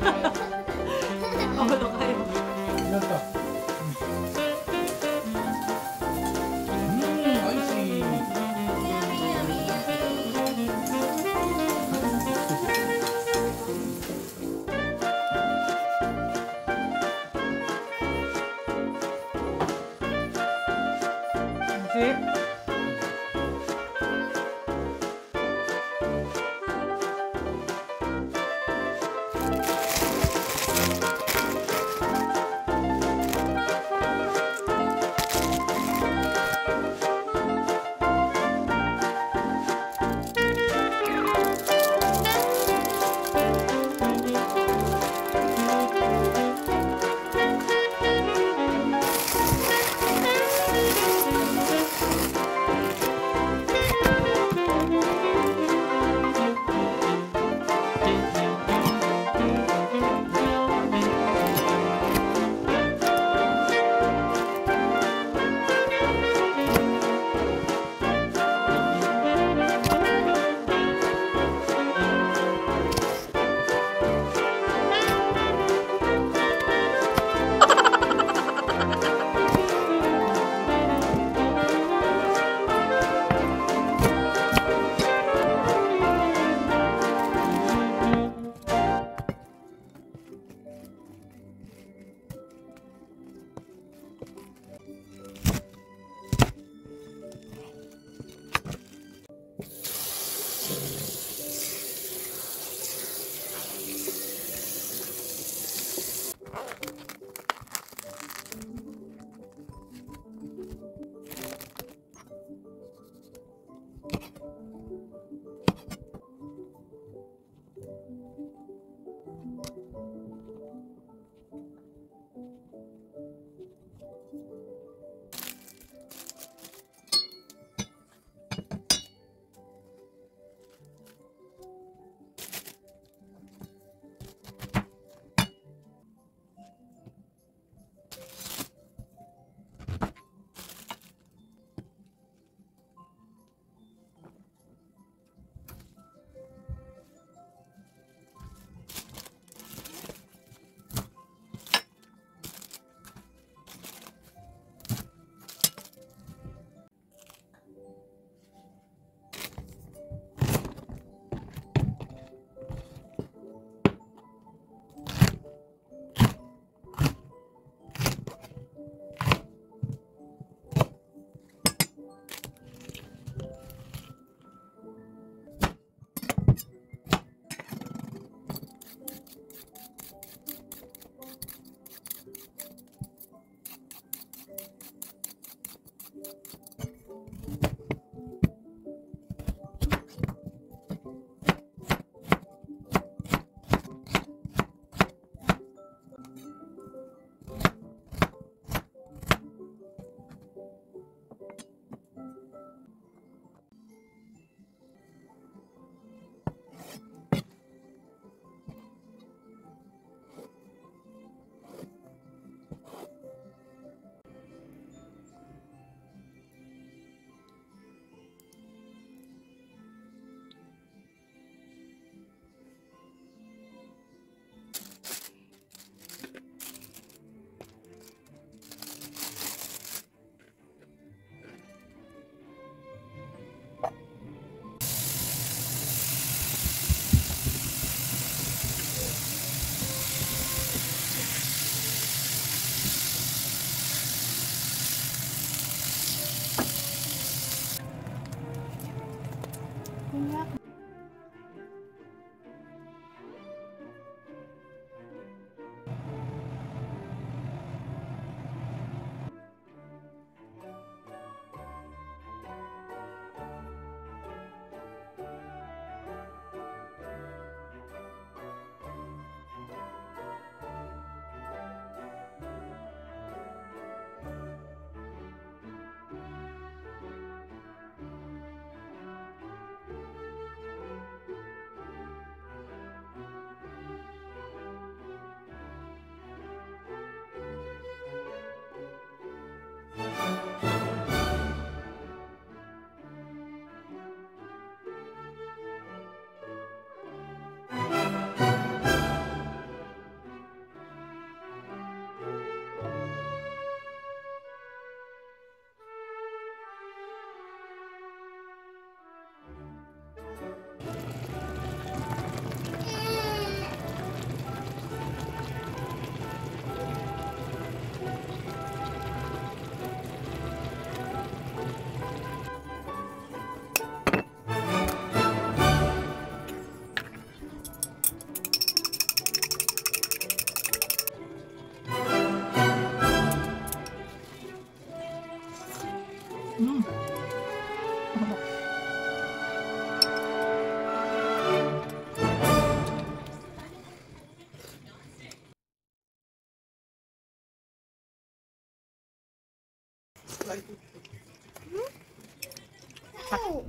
Walo kayo. Ilan to? I see. See?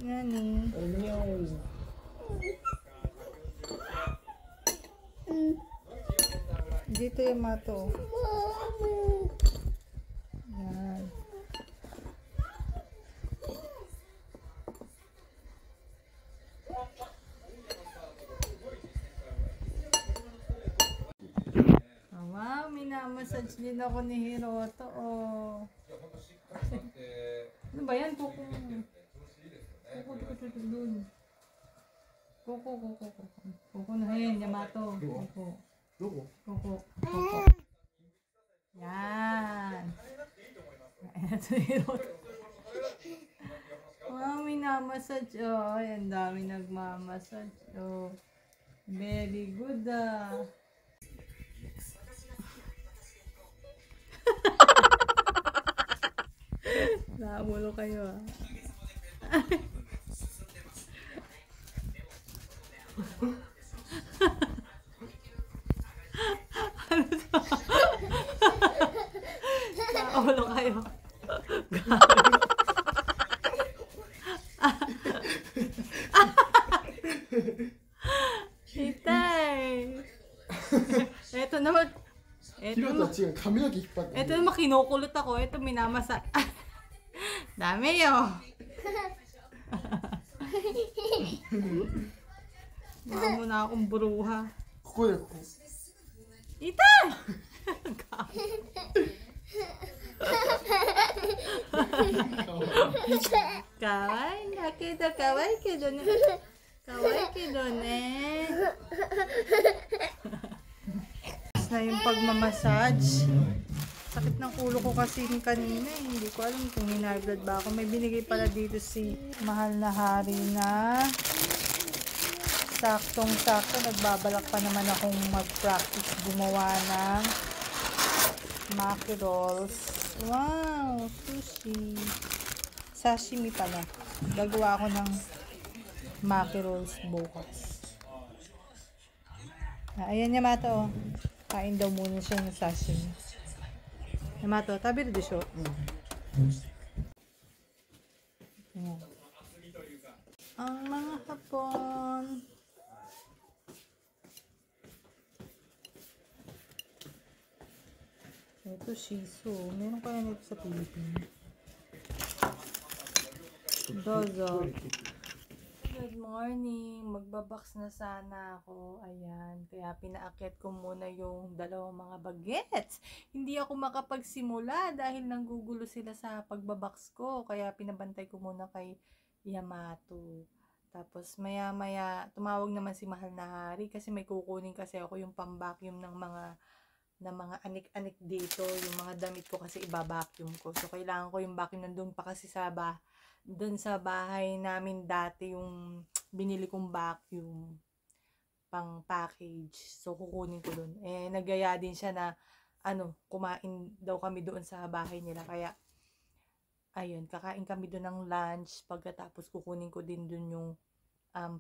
Nani? Dito yung mato. Yan. Wow, minamassage din ako ni Hiroto. Oh. Ano ba yan? Kuko. Kuko na yan, Yamato. Kuko. Yan. Ito ni Hiroto. Wow, minamassage. Oh, ang dami nagmamassage. Oh. Very good ah. Naamulo kayo ah. Naamulo kayo. Itay. Eto naman. Eto naman kinukulot ako. Eto minamasa. Dami yo. Baka mo na akong buruha. Itay! Kawaii da kedo, kawaii kedo ne. Kawaii kedo ne. Na yung pagmamassage. Sakit ng ulo ko kasi kanina eh. Hindi ko alam kung high blood ba ako. May binigay pala dito si Mahal na Hari na saktong-sakto. Nagbabalak pa naman akong mag-practice gumawa ng mackerels. Wow! Sushi. Sashimi pala. Gagawa ako ng mackerels bukas. Ayan Yamato. Kain daw muna siya ng sashimi. Yamato, tabi rin siya. Ayan. Ang mga hapon. Ito shiso. Meron kaya nito sa Pilipinas. Dozo. Good morning. Magbabox na sana ako. Ayan. Kaya pinaakyat ko muna yung dalawang mga bagets. Hindi ako makapagsimula dahil nanggugulo sila sa pagbabox ko. Kaya pinabantay ko muna kay Yamato. Tapos maya-maya tumawag naman si Mahal na Hari kasi may kukunin kasi ako yung pang-vacuum ng mga anik-anik dito. Yung mga damit ko kasi iba-vacuum ko. So kailangan ko yung vacuum nandun pa kasi doon sa bahay namin dati yung binili kong vacuum pang package. So kukunin ko doon. Eh nagaya din siya na kumain daw kami doon sa bahay nila. Kaya ayun, kakain kami doon ng lunch. Pagkatapos kukunin ko din doon yung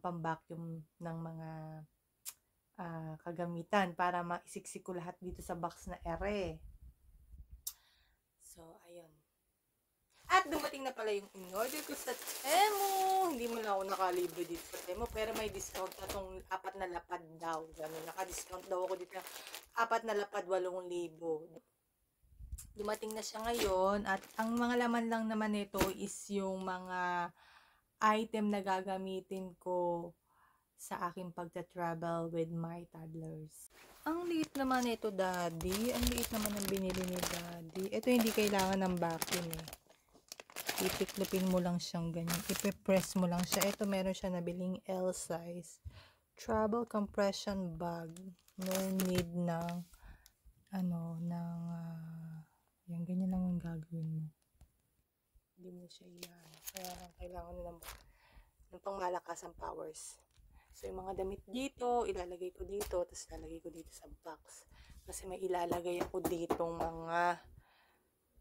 pang vacuum ng mga kagamitan para maisiksik ko lahat dito sa box na ere. So ayun. At dumating na pala yung in-order ko sa Temu. Hindi mo na ako nakalibre dito sa Temu. Pero may discount na itong 4 na lapad daw. Ganun, naka-discount daw ako dito. 4 na lapad, 8,000. Dumating na siya ngayon. At ang mga laman lang naman nito is yung mga item na gagamitin ko sa aking pagta-travel with my toddlers. Ang liit naman ito, Daddy. Ang liit naman ang binili ni Daddy. Ito hindi kailangan ng vacuum eh. Itiklopin mo lang siyang ganyan. Ipe-press mo lang siya. Ito meron siya nabiling L size. Travel compression bag. No need ng yan, ganyan lang ang gagawin mo. Hindi mo siya yan. Kaya kailangan ng pangmalakasang powers. So, yung mga damit dito, ilalagay ko dito, tapos ilalagay ko dito sa box. Kasi may ilalagay ako ditong mga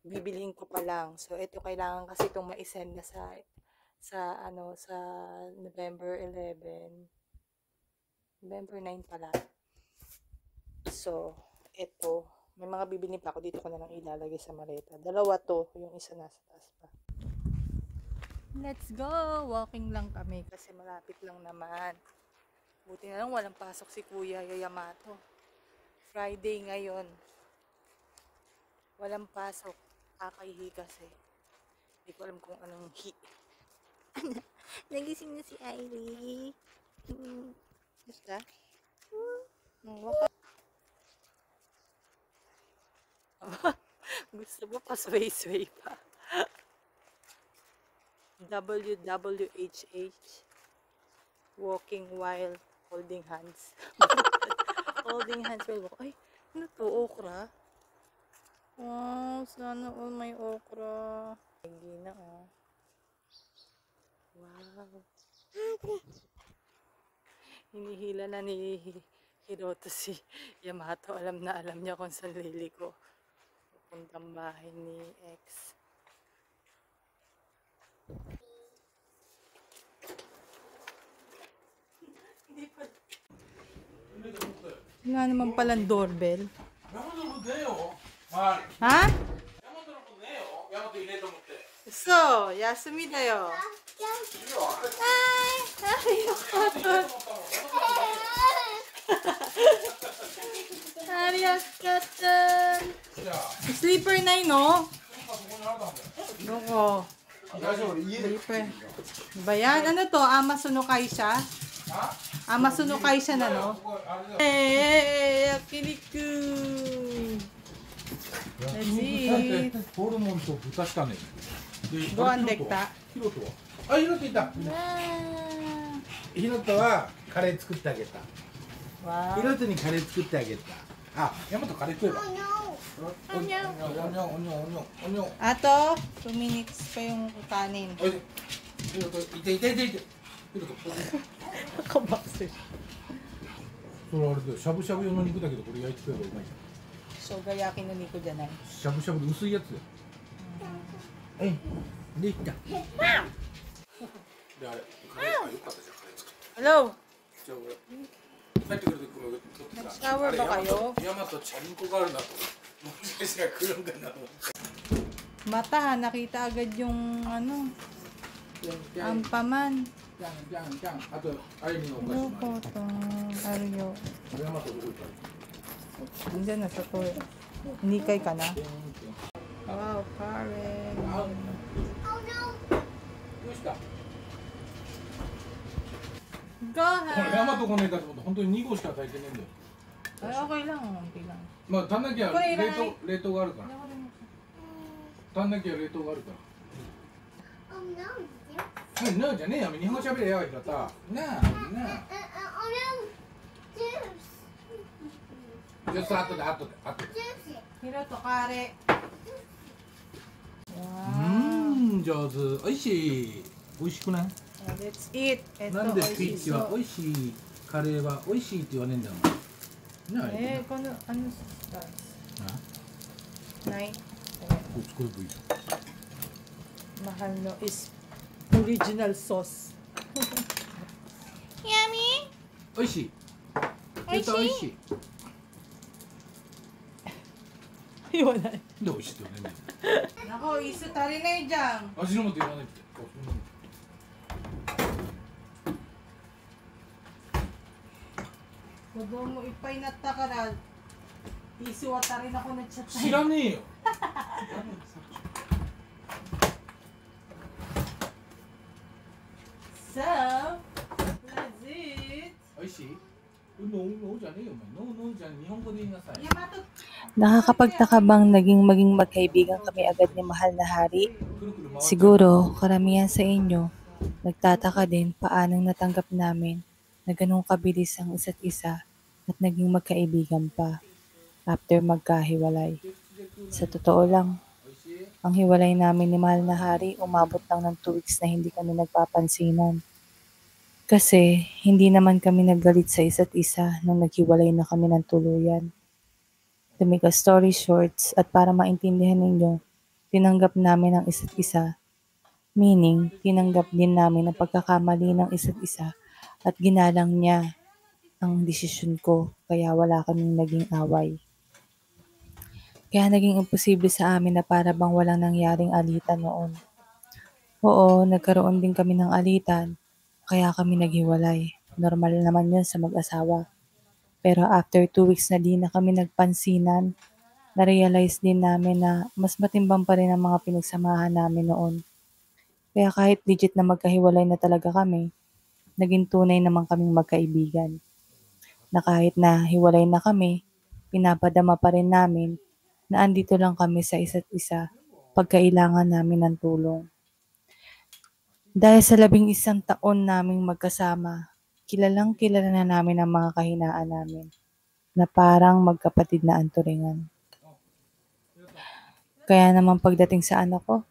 bibilihin ko pa lang. So, ito kailangan kasi itong ma-send na sa November 11. November 9 pala. So, ito. May mga bibili pa ako. Dito ko na lang ilalagay sa maleta. Dalawa to. Yung isa nasa taas pa. Let's go! Walking lang kami kasi malapit lang naman. Buti na lang walang pasok si Kuya Yamato. Friday ngayon. Walang pasok. Kakaihi kasi. Hindi ko alam kung anong Nagising na si Airy. Basta? Gusto mo pa sway-sway pa. WWHH. Walking while holding hands. Holding hands while walking. Ay, ano to? Okra? Wow, sana all may okra. Hindi na oh. Wow. Hinihila na ni Hiroto si Yamato. Alam na alam niya kung saan liliko. Pupuntang bahay ni X. Wala naman palang doorbell. Ha? So, Yasumi da yo. Hi! Arigato. Sleeper na yun, no? Doko. Sleeper. Ba yan? Ano to? Amazon no Kaisha? Amazon no Kaisha na, no? Yakiniku. Let's see. ホルモンと豚したね。ご飯できた。ヒロトは？あ、ヒロトいた。ヒロトはカレー作ってあげた。わヒロトにカレー作ってあげた。あ、ヤマトカレー食えば。おにょおにょ。あと 2 minutes pa yung kanin. おいで。ヒロト、いて。ヒロト。Kabakser. それあれだよ。しゃぶしゃぶ用の肉だけどこれ焼いて食えばうまいじゃん。 Shogayaki no Nico dyan ay. しゃぶしゃぶで薄いやつだよ。できた。であれ、カレーよかったじゃんカレー作って。 Hello! じゃあ俺帰ってくる時これ取ってさ。 Nag-shower ba kayo? ヤマトチャリンコがあるなと。もしかしたら来るんかなと思って。 Mata, nakita agad yung ano, ampaman. じゃん。あとあゆみのお菓子 Ano も po ある。 to? Aryo. ヤマトどこ行ったの？ Diyan na sa to. Nikay ka na? Wow, Karen. どうした？ Go これヤマ ahead! トこねえかと思って本当に2合しか炊いてねえんだよ。 Ay, okay lang. Okay lang. まあ足んなきゃこれいらない冷凍があるから。足んなきゃ冷凍があるから。なあじゃねえよ。日本語喋れよ、ひろた。なあ。じゃあ後で。Hiroto, kare. Wow. 上手。おいしい。おいしくない？ Let's eat. Ito, なんでピッチは oishiso. おいしい、カレーはおいしいって言わねえんだよ。なあ、Eh, kung ano sa Nine. これ作ればいいじ Mahal no is original sauce. Yummy! ゃん。おいしい。おいしいおいしい。 Iwanay. でおいしいって言わね Nako, iso tari na yun dyan. えんだよ。味の素言わないって。Kudo mo ipay na takara. Iso wa tari na ko na chat. 知らねえよ。 So, that's it. おいしい？ノーじゃねえよお前。ノーじゃ日本語で言いなさい。 Yamato, Nakakapagtaka bang maging magkaibigan kami agad ni Mahal na Hari? くるくる回っちゃう。 Siguro, karamihan sa inyo, nagtataka din paanong natanggap namin na ganun kabilis ang isa't isa at naging magkaibigan pa after magkahiwalay. Sa totoo lang, おいしい？ ang hiwalay namin ni Mahal na Hari umabot lang ng 2 weeks na hindi kami nagpapansinan. Kasi hindi naman kami naggalit sa isa't isa nung naghiwalay na kami ng tuluyan. To make a story short at para maintindihan ninyo, tinanggap namin ang isa't isa. Meaning, tinanggap din namin ang pagkakamali ng isa't isa at ginalang niya ang desisyon ko kaya wala kaming naging away. Kaya naging imposible sa amin na para bang walang nangyaring alitan noon. Oo, nagkaroon din kami ng alitan, kaya kami naghiwalay. Normal naman yun sa mag-asawa. Pero after 2 weeks na di na kami nagpansinan, na-realize din namin na mas matimbang pa rin ang mga pinagsamahan namin noon. Kaya kahit legit na magkahiwalay na talaga kami, naging tunay naman kaming magkaibigan. Na kahit na hiwalay na kami, pinapadama pa rin namin na andito lang kami sa isa't isa pagkailangan namin ng tulong. Dahil sa 11 taon naming magkasama, kilalang kilala na namin ang mga kahinaan namin na parang magkapatid na ang turingan. Kaya naman pagdating sa anak ko,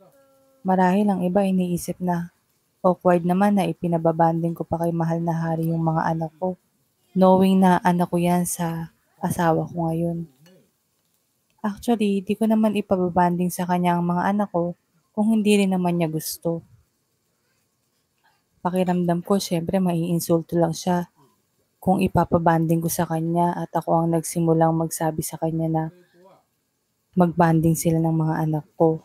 marahil ang iba iniisip na awkward naman na ipinababanding ko pa kay mahal na hari yung mga anak ko, knowing na anak ko yan sa asawa ko ngayon. Actually, di ko naman ipababanding sa kanya ang mga anak ko kung hindi rin naman niya gusto. Pakiramdam ko, syempre maiinsulto lang siya kung ipapabanding ko sa kanya at ako ang nagsimulang magsabi sa kanya na magbanding sila ng mga anak ko.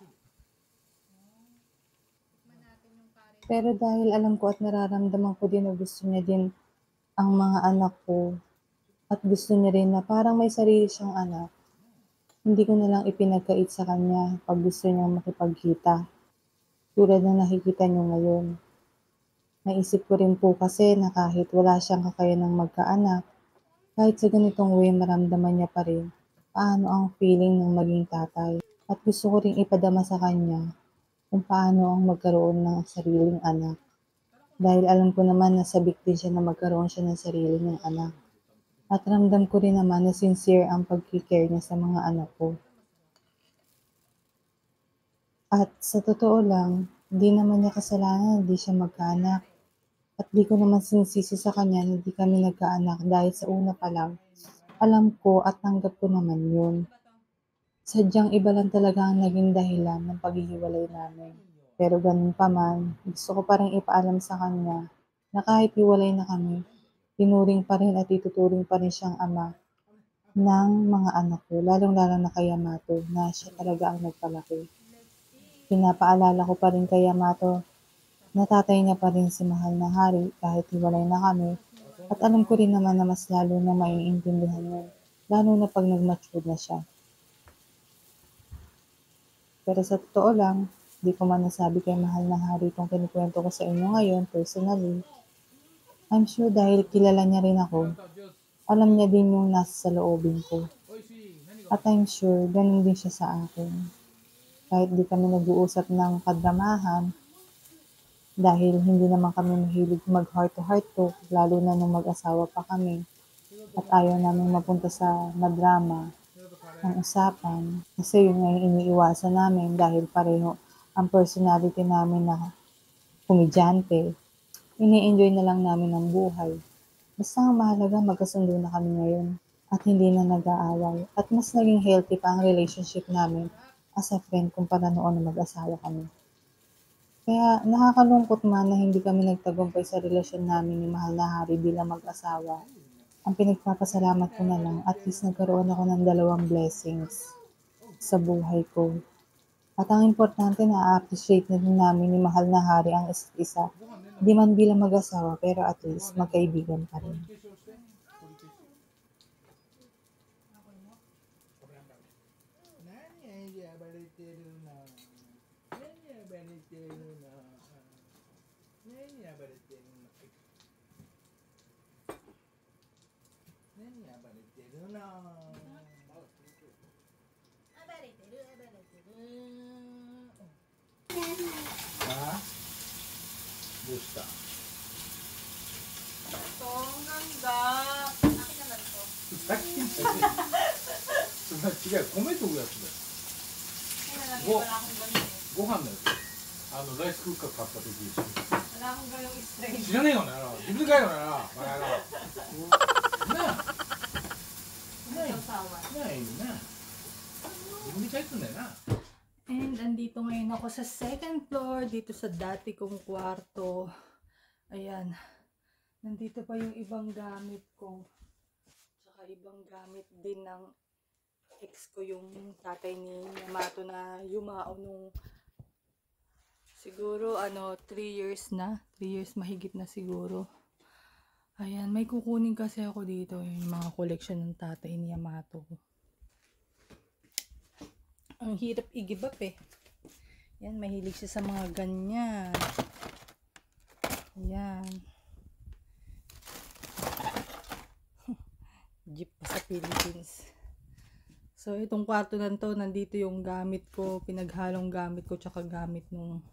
Pero dahil alam ko at nararamdaman ko din na gusto niya din ang mga anak ko at gusto niya rin na parang may sarili siyang anak, hindi ko na lang ipinagkait sa kanya pag gusto niyang makipagkita. Tulad na nakikita niyo ngayon. Naisip ko rin po kasi na kahit wala siyang kakayanang magkaanak, kahit sa ganitong way maramdaman niya pa rin paano ang feeling ng maging tatay. At gusto ko rin ipadama sa kanya kung paano ang magkaroon ng sariling anak. Dahil alam ko naman na sabik din siya na magkaroon siya ng sarili niyang anak. At ramdam ko rin naman na sincere ang pagkikare niya sa mga anak ko. At sa totoo lang, di naman niya kasalanan na di siya magkaanak. At di ko naman sinisisi sa kanya na di kami nagkaanak dahil sa una pa lang, alam ko at tanggap ko naman yun. Sadyang iba lang talaga ang naging dahilan ng paghihiwalay namin. Pero ganun pa man, gusto ko pa rin ipaalam sa kanya na kahit hiwalay na kami, tinuring pa rin at ituturing pa rin siyang ama ng mga anak ko, lalong-lalo na kay Yamato, na siya talaga ang nagpalaki. Pinapaalala ko pa rin kay Yamato na tatay niya pa rin si mahal na hari kahit hiwalay na kami, at alam ko rin naman na mas lalo na maiintindihan yun, lalo na pag nag-mature na siya. Pero sa totoo lang, di ko man nasabi kay mahal na hari itong kinikwento ko sa inyo ngayon personally. I'm sure dahil kilala niya rin ako, alam niya din yung nasa sa loobin ko. At I'm sure ganun din siya sa akin. Kahit di kami nag-uusap ng kadramahan, dahil hindi naman kami mahilig mag heart to heart talk, lalo na nung mag-asawa pa kami. At ayaw namin mapunta sa madrama ng usapan. Kasi yun nga yung iniiwasan namin dahil pareho ang personality namin na komedyante. Ini-enjoy na lang namin ang buhay. Basta ang mahalaga magkasundo na kami ngayon at hindi na nag-aaway. At mas naging healthy pa ang relationship namin as a friend kumpara noon na mag-asawa kami. Kaya nakakalungkot man na hindi kami nagtagumpay sa relasyon namin ni mahal na hari bilang mag-asawa. Ang pinagpapasalamat ko na lang, at least nagkaroon ako ng 2 blessings sa buhay ko. At ang importante na appreciate na din namin ni mahal na hari ang isa't isa. Di man bilang mag-asawa, pero at least magkaibigan pa rin. Gusta. Ito, ang ganda. Akin naman to. さっきのそんな違う、米とおやつだよ。 Kaya nalagay wala akong ganun eh. ご飯のやつ。ライスクッカー買った時一緒に。 Wala akong ganung strange. 知らねえよな、自分で買えよな、バカ野郎。なあ。ない、Sausawan. ないな。自分で買えってんだよな。 And andito ngayon ako sa second floor, dito sa dati kong kwarto. Ayan. Nandito pa yung ibang gamit ko. Tsaka ibang gamit din ng ex ko yung tatay ni Yamato na yumao nung siguro 3 years na. 3 years mahigit na siguro. Ayan, may kukunin kasi ako dito yung mga collection ng tatay ni Yamato. Ang hirap i-give up eh. Yan, mahilig siya sa mga ganyan. Ayan. Jeep pa sa Philippines. So, itong kwarto na to, nandito yung gamit ko, pinaghalong gamit ko, tsaka gamit nung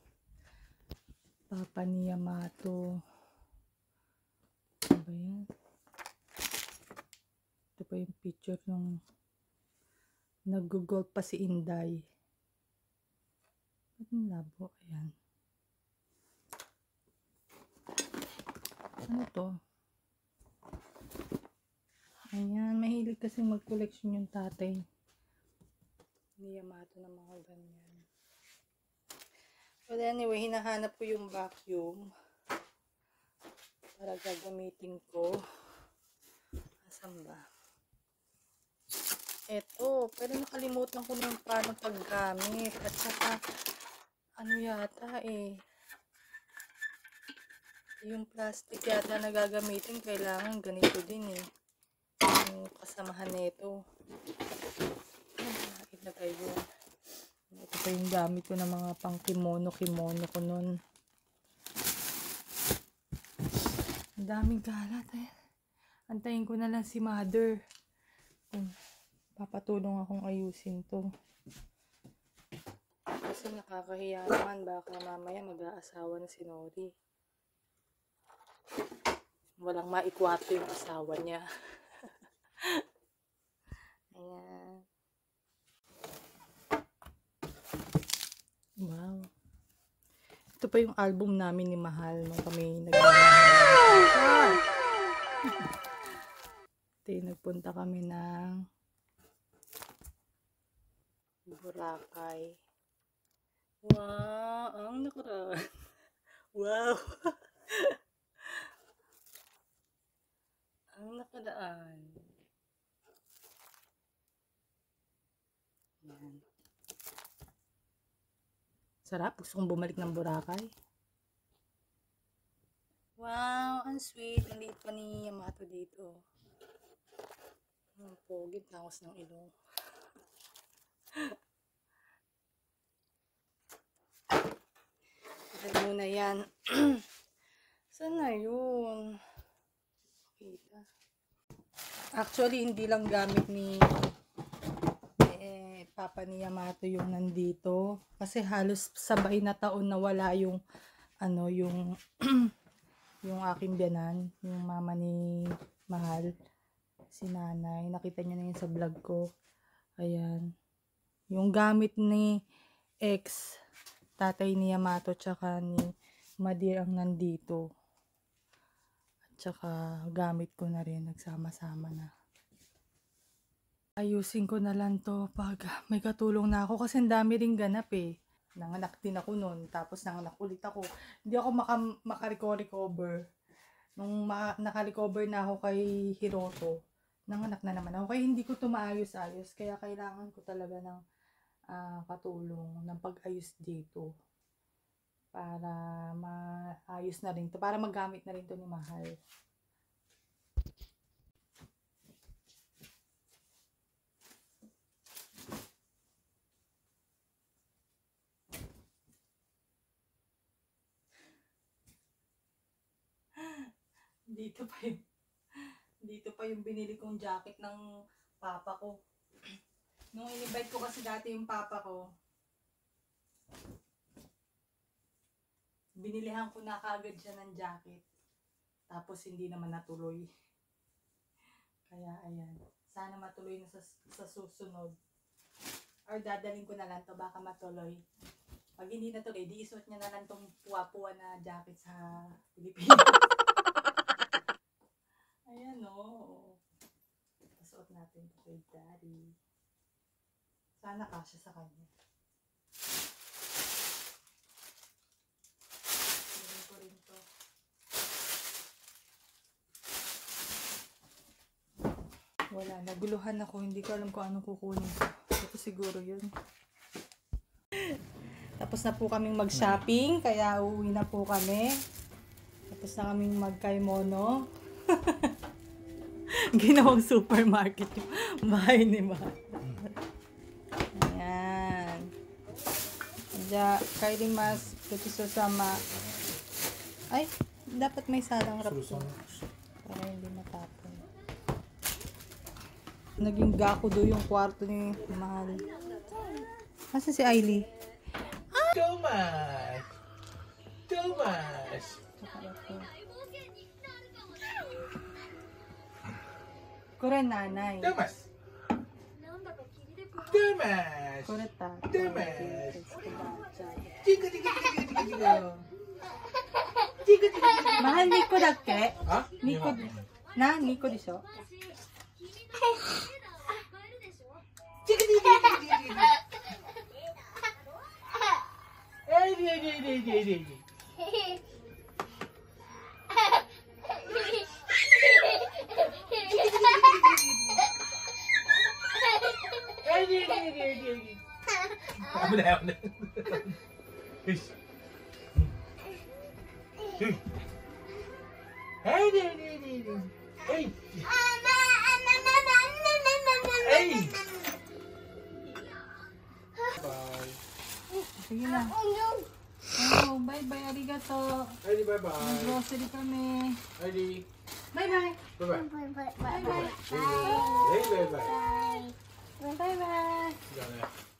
papa ni Yamato. Ano ba yan? Ito pa yung picture nung nag-golf pa si Inday. Ba't yung labo? Ayan. Ano to? Ayan, mahilig kasi mag-collection yung tatay ni Yamato ng mga ganyan. But anyway, hinahanap ko yung vacuum para gagamitin ko. Asan ba? Eto, pero nakalimutan ko na yung paano paggamit. At saka, ano yata eh, yung plastic yata na gagamitin, kailangan ganito din eh. Yung kasamahan nito. Ilagay yun. Ito pa yung gamit ko ng mga pang kimono ko nun. Ang daming kalat eh. Antayin ko na lang si mother. Kung papatulong akong ayusin to. Kasi nakakahiya naman, baka mamaya mag-aasawa na si Nori. Walang maikwato yung asawa niya. Ayan. Wow. Ito pa yung album namin ni Mahal nung kami nagpunta. Ito yung nagpunta kami ng Boracay. Wow, ang nakaraan. Wow. Ang nakaraan. Yan. Sarap. Gusto kong bumalik ng Boracay. Wow, ang sweet. Ang liit pa ni Yamato dito. Ang pogi. Tangos ng ilong. Ito muna yan. Saan na yun? Kita. Actually, hindi lang gamit ni Papa ni Yamato yung nandito. Kasi halos sabay na taon na wala yung yung yung aking biyanan, yung mama ni Mahal, si nanay. Nakita niyo na yun sa vlog ko. Ayan. Yung gamit ni ex tatay ni Yamato tsaka ni Madir ang nandito. At tsaka gamit ko na rin, nagsama-sama na. Ayusin ko na lang to pag may katulong na ako kasi ang dami ring ganap eh. Nanganak din ako noon, tapos nanganak ulit ako. Hindi ako makarecover. Nung nakarecover na ako kay Hiroto, nanganak na naman ako. Kaya hindi ko to maayos-ayos. Kaya kailangan ko talaga ng katulong, ng pag-ayos dito. Para maayos na rin to. Para magamit na rin to ni Mahal. Dito pa yung binili kong jacket ng papa ko. Nung in-invite ko kasi dati yung papa ko, binilihan ko na kagad siya ng jacket. Tapos hindi naman natuloy. Kaya ayan. Sana matuloy na sa susunod. Or dadalhin ko na lang to, baka matuloy. Pag hindi natuloy, di isuot niya na lang tong puwa-puwa na jacket sa Pilipinas. Ayan o. Pasuot natin ito kay Daddy. Sana kasya sa kanya. Gawin ko rin to. Wala, naguluhan ako. Hindi ko alam kung anong kukunin ko. Ito siguro yun. Tapos na po kaming mag-shopping, kaya uuwi na po kami. Tapos na kaming mag-kaimono. Ginawang supermarket yung bahay ni Mahal. Ayan. Diya, kaili mas, petiso sama. Ay, dapat may salang wrap to. Para hindi matapon. Naging gako do yung kwarto ni Mahal. Nasaan si Ailey? Thomas! Thomas! Kuren nanay. Thomas! Thomas! Kureta. Thomas! Chico, chico, chico, chico, chico. Chico, chico, chico. Mahal Nico dakke? Ha? Nico na Nico disho. Chico, chico, chico, chico, chico. Ay, di, di, di, di, di, di. Ay, di, di, di, di, di. Ako na, ako na. Ish. Ay, di, di, di, di. Ay. Ay. Bye. Sige na. Oh, bye-bye. Arigato. Ay, di, bye-bye. Grocery kami. Ay, di. Bye-bye. Bye-bye. Bye-bye. Hey, bye-bye. Bye-bye. Gana.